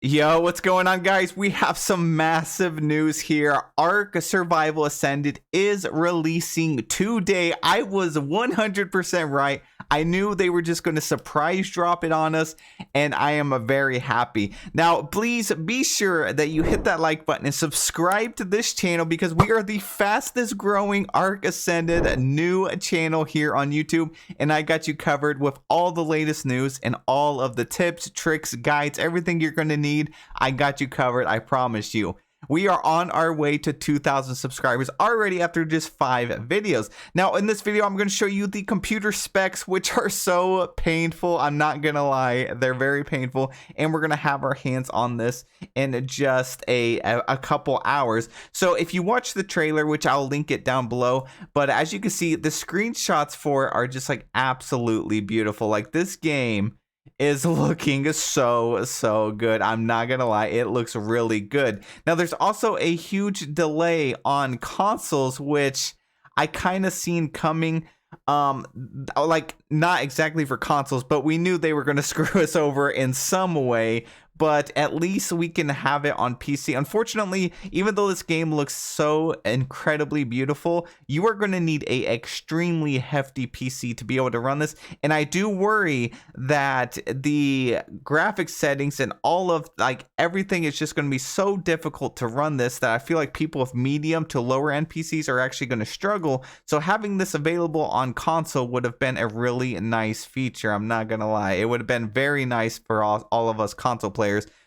Yo, what's going on, guys? We have some massive news here. Ark Survival Ascended is releasing today. I was 100% right. I knew they were just going to surprise drop it on us, and I am very happy. Now, please be sure that you hit that like button and subscribe to this channel because we are the fastest growing Ark Ascended new channel here on YouTube, and I got you covered with all the latest news and all of the tips, tricks, guides, everything you're going to need. I got you covered, I promise you. We are on our way to 2,000 subscribers already after just 5 videos. Now, in this video, I'm going to show you the computer specs, which are so painful. I'm not going to lie. They're very painful. And we're going to have our hands on this in just a couple hours. So if you watch the trailer, which I'll link it down below, but as you can see, the screenshots for it are just like absolutely beautiful. Like this game is looking so good. I'm not gonna lie, it looks really good. Now there's also a huge delay on consoles, which I kind of seen coming. Like not exactly for consoles, but we knew they were going to screw us over in some way. But at least we can have it on PC. Unfortunately, even though this game looks so incredibly beautiful, you are going to need a extremely hefty PC to be able to run this. And I do worry that the graphics settings and all of like everything is just going to be so difficult to run this that I feel like people with medium to lower end PCs are actually going to struggle. So having this available on console would have been a really nice feature. I'm not going to lie. It would have been very nice for all of us console players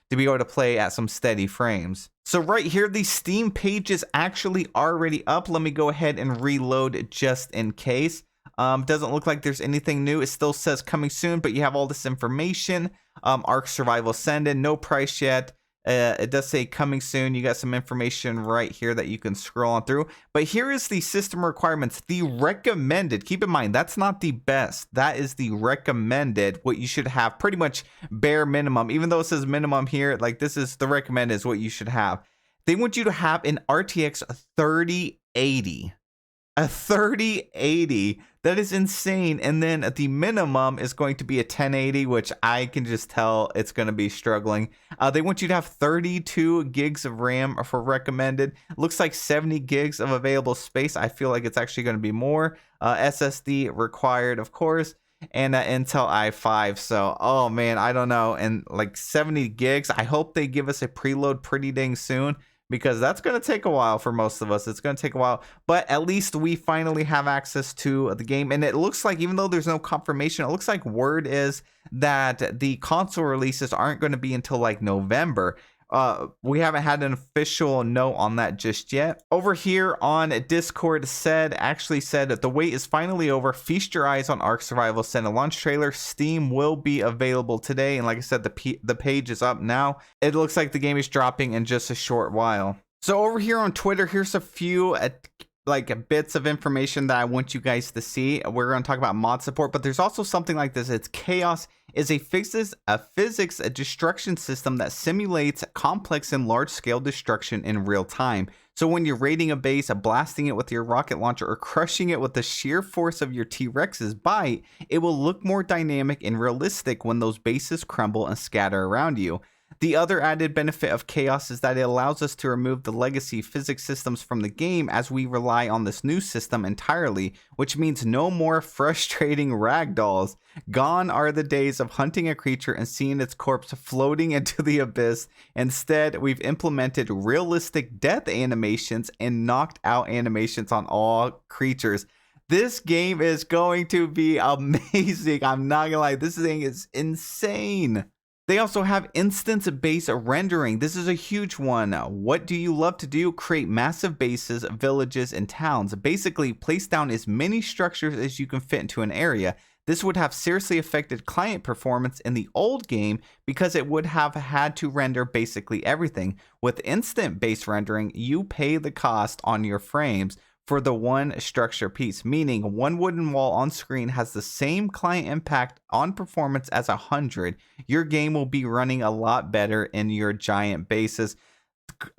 to be able to play at some steady frames. So right here, the Steam page is actually already up. Let me go ahead and reload just in case. Doesn't look like there's anything new. It still says coming soon, but you have all this information. Ark Survival Ascended, no price yet. It does say coming soon. You got some information right here that you can scroll on through. But here is the system requirements. The recommended, keep in mind, that's not the best. That is the recommended, what you should have, pretty much bare minimum. Even though it says minimum here, like this is the recommended is what you should have. They want you to have an RTX 3080. A 3080, that is insane. And then the minimum is going to be a 1080, which I can just tell it's going to be struggling. They want you to have 32 gigs of RAM for recommended. Looks like 70 gigs of available space. I feel like it's actually going to be more. SSD required, of course, and Intel i5. So, oh man, I don't know. And like 70 gigs, I hope they give us a preload pretty dang soon, because that's going to take a while for most of us. It's going to take a while, but at least we finally have access to the game. And it looks like, even though there's no confirmation, it looks like word is that the console releases aren't going to be until like November. We haven't had an official note on that just yet. Over here on Discord actually said that the wait is finally over. Feast your eyes on Ark Survival Ascended launch trailer. Steam will be available today. And like I said, the page is up now. It looks like the game is dropping in just a short while. So over here on Twitter, here's a few like bits of information that I want you guys to see. We're going to talk about mod support, but there's also something like this. It's Chaos is a physics destruction system that simulates complex and large scale destruction in real time. So when you're raiding a base, blasting it with your rocket launcher, or crushing it with the sheer force of your T-Rex's bite, it will look more dynamic and realistic when those bases crumble and scatter around you. The other added benefit of Chaos is that it allows us to remove the legacy physics systems from the game as we rely on this new system entirely, which means no more frustrating ragdolls. Gone are the days of hunting a creature and seeing its corpse floating into the abyss. Instead, we've implemented realistic death animations and knocked out animations on all creatures. This game is going to be amazing. I'm not gonna lie, this thing is insane. They also have instance-based rendering. This is a huge one. What do you love to do? Create massive bases, villages, and towns. Basically, place down as many structures as you can fit into an area. This would have seriously affected client performance in the old game because it would have had to render basically everything. With instant-based rendering, you pay the cost on your frames for the one structure piece, meaning one wooden wall on screen has the same client impact on performance as 100. Your game will be running a lot better in your giant bases.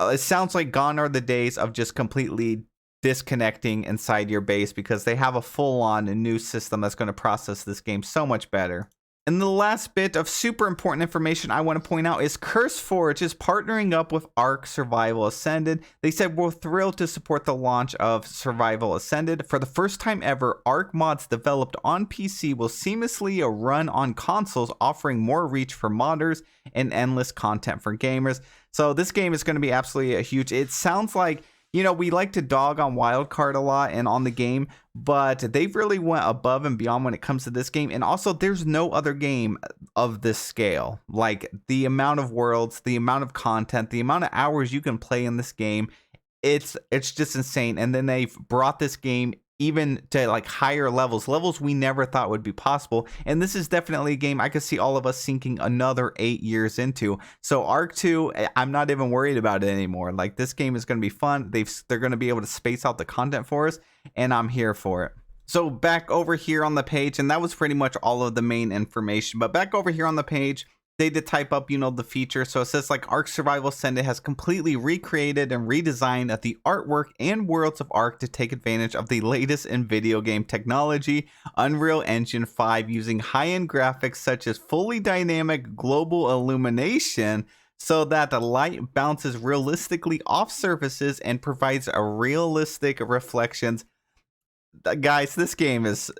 It sounds like gone are the days of just completely disconnecting inside your base, because they have a full-on new system that's going to process this game so much better. And the last bit of super important information I want to point out is CurseForge is partnering up with Ark Survival Ascended. They said, we're thrilled to support the launch of Survival Ascended. For the first time ever, Ark mods developed on PC will seamlessly run on consoles, offering more reach for modders and endless content for gamers. So this game is going to be absolutely a huge. It sounds like, you know, we like to dog on Wildcard a lot and on the game, but they've really went above and beyond when it comes to this game. And also, there's no other game of this scale. Like, the amount of worlds, the amount of content, the amount of hours you can play in this game, it's just insane. And then they've brought this game even to like higher levels we never thought would be possible. And this is definitely a game I could see all of us sinking another 8 years into. So Ark 2, I'm not even worried about it anymore. Like, this game is going to be fun. They're going to be able to space out the content for us, and I'm here for it. So back over here on the page, and that was pretty much all of the main information, but back over here on the page, they did type up, you know, the feature. So it says like Ark Survival Ascended has completely recreated and redesigned the artwork and worlds of Ark to take advantage of the latest in video game technology, Unreal Engine 5, using high-end graphics such as fully dynamic global illumination so that the light bounces realistically off surfaces and provides a realistic reflections. Guys, this game it's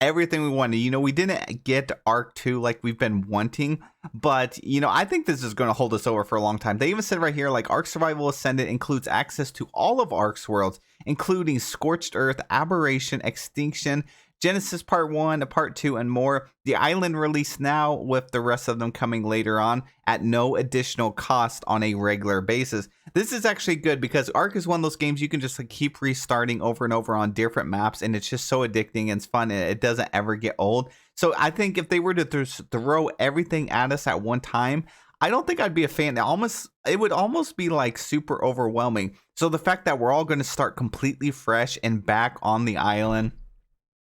everything we wanted. You know, we didn't get Ark 2 like we've been wanting, but you know, I think this is going to hold us over for a long time. They even said right here, like, Ark Survival Ascended includes access to all of Ark's worlds, including Scorched Earth, Aberration, Extinction, Genesis Part 1, Part 2, and more. The island released now, with the rest of them coming later on at no additional cost on a regular basis. This is actually good because Ark is one of those games you can just like keep restarting over and over on different maps, and it's just so addicting and it's fun, and it doesn't ever get old. So I think if they were to throw everything at us at one time, I don't think I'd be a fan. It would almost be like super overwhelming. So the fact that we're all going to start completely fresh and back on the island,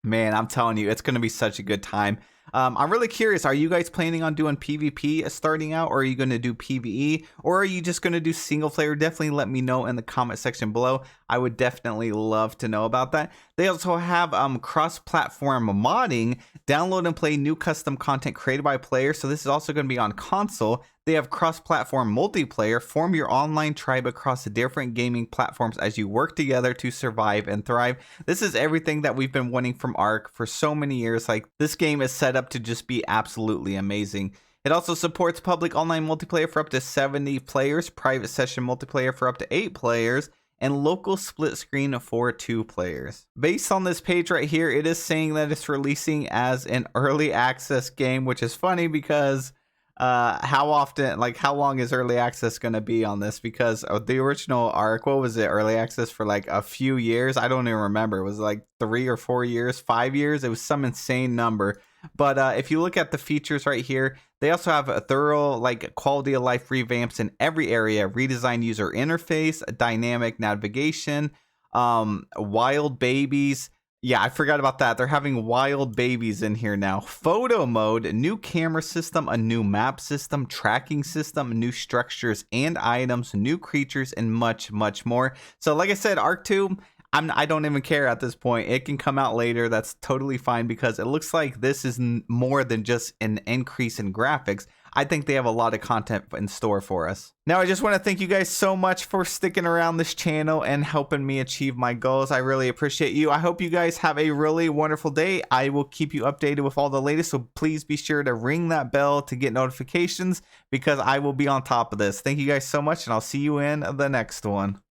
man, I'm telling you, it's going to be such a good time. I'm really curious. Are you guys planning on doing PvP starting out, or are you going to do PvE, or are you just going to do single player? Definitely let me know in the comment section below. I would definitely love to know about that. They also have cross-platform modding. Download and play new custom content created by players. So this is also going to be on console. They have cross-platform multiplayer. Form your online tribe across the different gaming platforms as you work together to survive and thrive. This is everything that we've been wanting from Ark for so many years. Like, this game is set up to just be absolutely amazing. It also supports public online multiplayer for up to 70 players, private session multiplayer for up to 8 players, and local split screen for 2 players. Based on this page right here, it is saying that it's releasing as an early access game, which is funny because how long is early access going to be on this? Because the original Ark, what was it, early access for like a few years? I don't even remember. It was like 3 or 4 years, 5 years. It was some insane number. But if you look at the features right here, they also have a thorough like quality of life revamps in every area, redesigned user interface, dynamic navigation, wild babies. Yeah, I forgot about that. They're having wild babies in here now. Photo mode, new camera system, a new map system, tracking system, new structures and items, new creatures, and much, much more. So like I said, Ark 2, I don't even care at this point. It can come out later. That's totally fine because it looks like this is more than just an increase in graphics. I think they have a lot of content in store for us. Now, I just want to thank you guys so much for sticking around this channel and helping me achieve my goals. I really appreciate you. I hope you guys have a really wonderful day. I will keep you updated with all the latest, so please be sure to ring that bell to get notifications because I will be on top of this. Thank you guys so much, and I'll see you in the next one.